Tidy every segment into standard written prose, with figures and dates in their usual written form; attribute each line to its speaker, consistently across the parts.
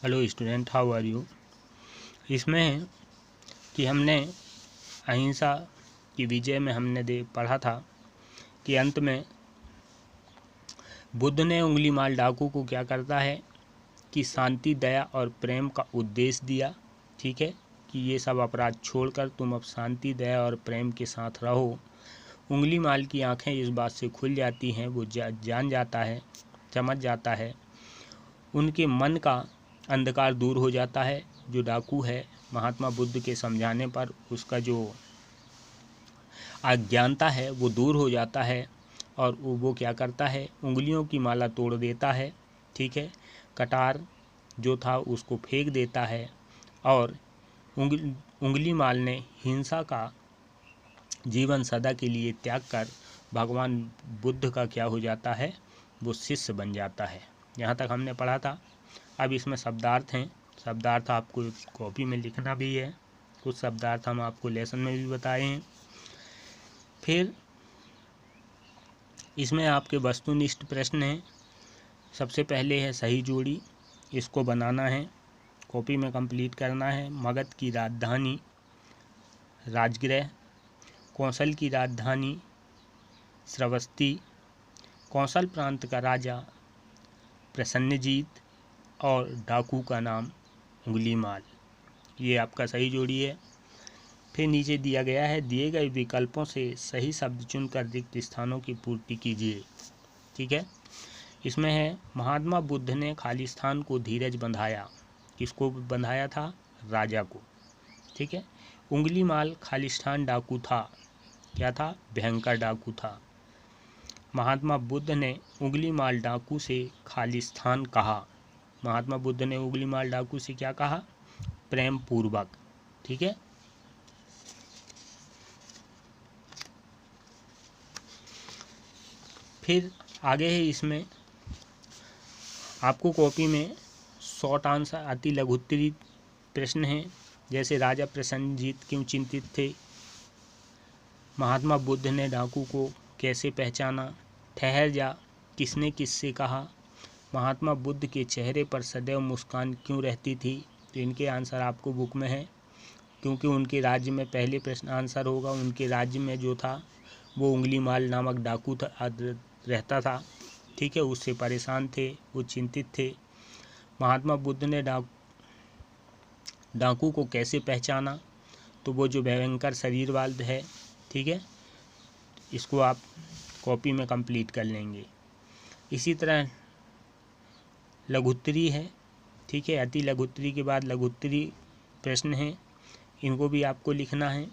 Speaker 1: Hello student, how are you. इसमें है कि हमने अहिंसा की विजय में हमने पढ़ा था कि अंत में बुद्ध ने उंगली माल डाकू को क्या करता है कि शांति, दया और प्रेम का उपदेश दिया। ठीक है, कि ये सब अपराध छोड़कर तुम अब शांति, दया और प्रेम के साथ रहो। उंगली माल की आंखें इस बात से खुल जाती हैं, वो जान जाता है, समझ जाता है, उनके मन का अंधकार दूर हो जाता है। जो डाकू है, महात्मा बुद्ध के समझाने पर उसका जो अज्ञानता है वो दूर हो जाता है और वो क्या करता है, उंगलियों की माला तोड़ देता है। ठीक है, कटार जो था उसको फेंक देता है और उंगली माल ने हिंसा का जीवन सदा के लिए त्याग कर भगवान बुद्ध का क्या हो जाता है, वो शिष्य बन जाता है। यहाँ तक हमने पढ़ा था। अब इसमें शब्दार्थ हैं। शब्दार्थ आपको कॉपी में लिखना भी है, कुछ शब्दार्थ हम आपको लेसन में भी बताए हैं। फिर इसमें आपके वस्तुनिष्ठ प्रश्न हैं। सबसे पहले है सही जोड़ी, इसको बनाना है, कॉपी में कंप्लीट करना है। मगध की राजधानी राजगृह, कौशल की राजधानी श्रावस्ती, कौशल प्रांत का राजा प्रसन्नजीत और डाकू का नाम उंगलीमाल। ये आपका सही जोड़ी है। फिर नीचे दिया गया है, दिए गए विकल्पों से सही शब्द चुनकर रिक्त स्थानों की पूर्ति कीजिए। ठीक है, इसमें है महात्मा बुद्ध ने खालिस्तान को धीरज बंधाया। किसको बंधाया था? राजा को। ठीक है, उंगलीमाल खालिस्तान डाकू था। क्या था? भयंकर डाकू था। महात्मा बुद्ध ने उंगलीमाल डाकू से खालिस्तान कहा। महात्मा बुद्ध ने उंगलीमाल डाकू से क्या कहा? प्रेम पूर्वक। ठीक है, फिर आगे है, इसमें आपको कॉपी में शॉर्ट आंसर अति लघुत्तरी प्रश्न हैं। जैसे राजा प्रसन्नजीत क्यों चिंतित थे? महात्मा बुद्ध ने डाकू को कैसे पहचाना? ठहर जा, किसने किससे कहा? महात्मा बुद्ध के चेहरे पर सदैव मुस्कान क्यों रहती थी? तो इनके आंसर आपको बुक में है, क्योंकि उनके राज्य में पहले प्रश्न आंसर होगा। उनके राज्य में जो था वो उंगलीमाल नामक डाकू रहता था। ठीक है, उससे परेशान थे, वो चिंतित थे। महात्मा बुद्ध ने डाकू को कैसे पहचाना? तो वो जो भयंकर शरीर वाला है। ठीक है, इसको आप कॉपी में कंप्लीट कर लेंगे। इसी तरह लघुत्तरी है। ठीक है, अति लघुत्तरी के बाद लघुत्तरी प्रश्न हैं, इनको भी आपको लिखना है।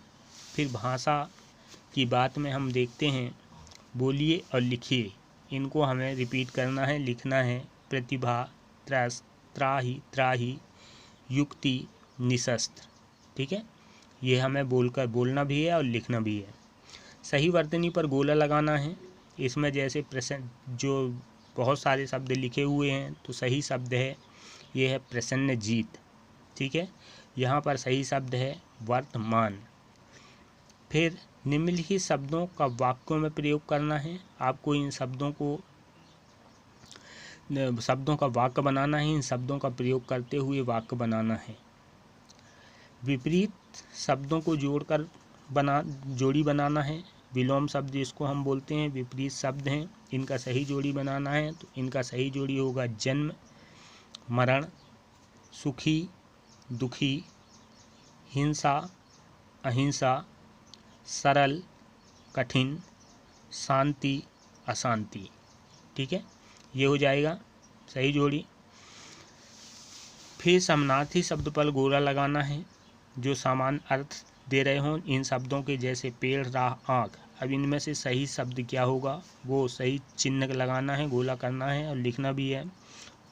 Speaker 1: फिर भाषा की बात में हम देखते हैं, बोलिए और लिखिए, इनको हमें रिपीट करना है, लिखना है। प्रतिभा, त्राही, युक्ति, निशस्त्र। ठीक है, ये हमें बोलना भी है और लिखना भी है। सही वर्तनी पर गोला लगाना है। इसमें जैसे प्रसन्न, जो बहुत सारे शब्द लिखे हुए हैं, तो सही शब्द है ये है प्रसन्नजीत। ठीक है, यहाँ पर सही शब्द है वर्तमान। फिर निम्नलिखित शब्दों का वाक्यों में प्रयोग करना है। आपको इन शब्दों का वाक्य बनाना है, इन शब्दों का प्रयोग करते हुए वाक्य बनाना है। विपरीत शब्दों को जोड़कर जोड़ी बनाना है। विलोम शब्द जिसको हम बोलते हैं विपरीत शब्द हैं, इनका सही जोड़ी बनाना है। तो इनका सही जोड़ी होगा जन्म, मरण, सुखी, दुखी, हिंसा, अहिंसा, सरल, कठिन, शांति, अशांति। ठीक है, ये हो जाएगा सही जोड़ी। फिर समानार्थी शब्द पर गोला लगाना है, जो समान अर्थ दे रहे हों इन शब्दों के, जैसे पेड़, राह, आँख। अब इनमें से सही शब्द क्या होगा, वो सही चिन्ह लगाना है, गोला करना है और लिखना भी है।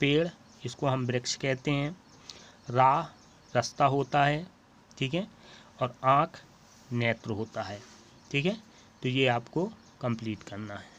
Speaker 1: पेड़, इसको हम वृक्ष कहते हैं। राह रास्ता होता है। ठीक है, और आँख नेत्र होता है। ठीक है, तो ये आपको कंप्लीट करना है।